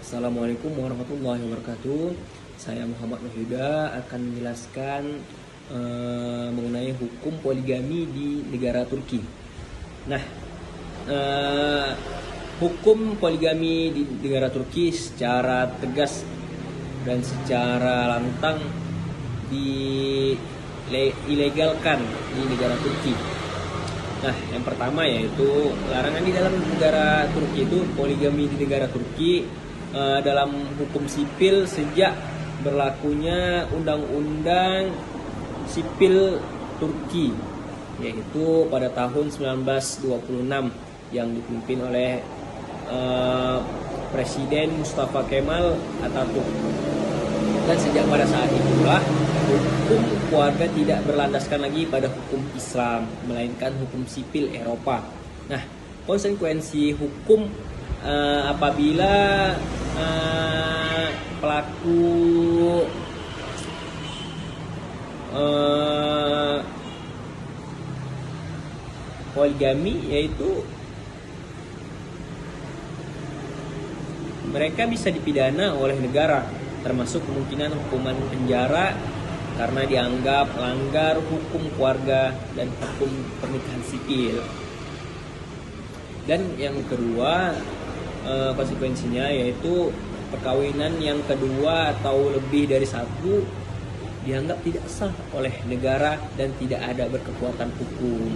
Assalamualaikum warahmatullahi wabarakatuh. Saya Muhammad Nuhuda akan menjelaskan mengenai hukum poligami di negara Turki. Nah, hukum poligami di negara Turki secara tegas dan secara lantang dilegalkan di negara Turki. Nah, yang pertama yaitu larangan di dalam negara Turki itu poligami di negara Turki dalam hukum sipil sejak berlakunya Undang-Undang Sipil Turki, yaitu pada tahun 1926 yang dipimpin oleh Presiden Mustafa Kemal Atatürk. Dan sejak pada saat itulah hukum keluarga tidak berlandaskan lagi pada hukum Islam, melainkan hukum sipil Eropa. Nah, konsekuensi hukum apabila pelaku poligami yaitu mereka bisa dipidana oleh negara, termasuk kemungkinan hukuman penjara karena dianggap melanggar hukum keluarga dan hukum pernikahan sipil. Dan yang kedua, konsekuensinya yaitu perkawinan yang kedua atau lebih dari satu dianggap tidak sah oleh negara dan tidak ada berkekuatan hukum.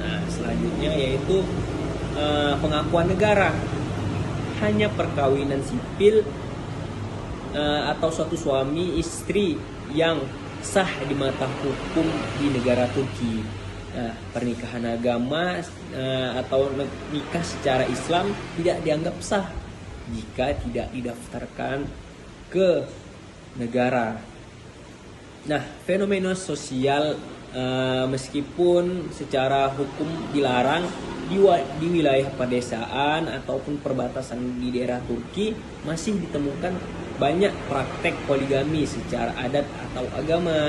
Nah, selanjutnya yaitu pengakuan negara. Hanya perkawinan sipil atau suatu suami istri yang sah di mata hukum di negara Turki. Nah, pernikahan agama atau nikah secara Islam tidak dianggap sah jika tidak didaftarkan ke negara. Nah, fenomena sosial meskipun secara hukum dilarang di wilayah pedesaan ataupun perbatasan di daerah Turki, masih ditemukan banyak praktek poligami secara adat atau agama.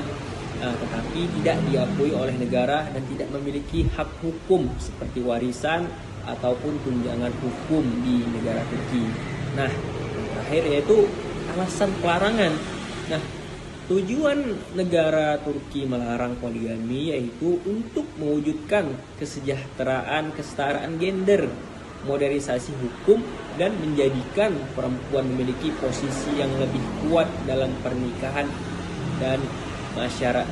Tetapi tidak diakui oleh negara dan tidak memiliki hak hukum seperti warisan ataupun tunjangan hukum di negara Turki. Nah, yang terakhir yaitu alasan pelarangan. Nah, tujuan negara Turki melarang poligami yaitu untuk mewujudkan kesejahteraan, kesetaraan gender, modernisasi hukum, dan menjadikan perempuan memiliki posisi yang lebih kuat dalam pernikahan dan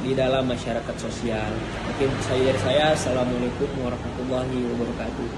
di dalam masyarakat sosial. Mungkin saya dari saya. Assalamualaikum warahmatullahi wabarakatuh.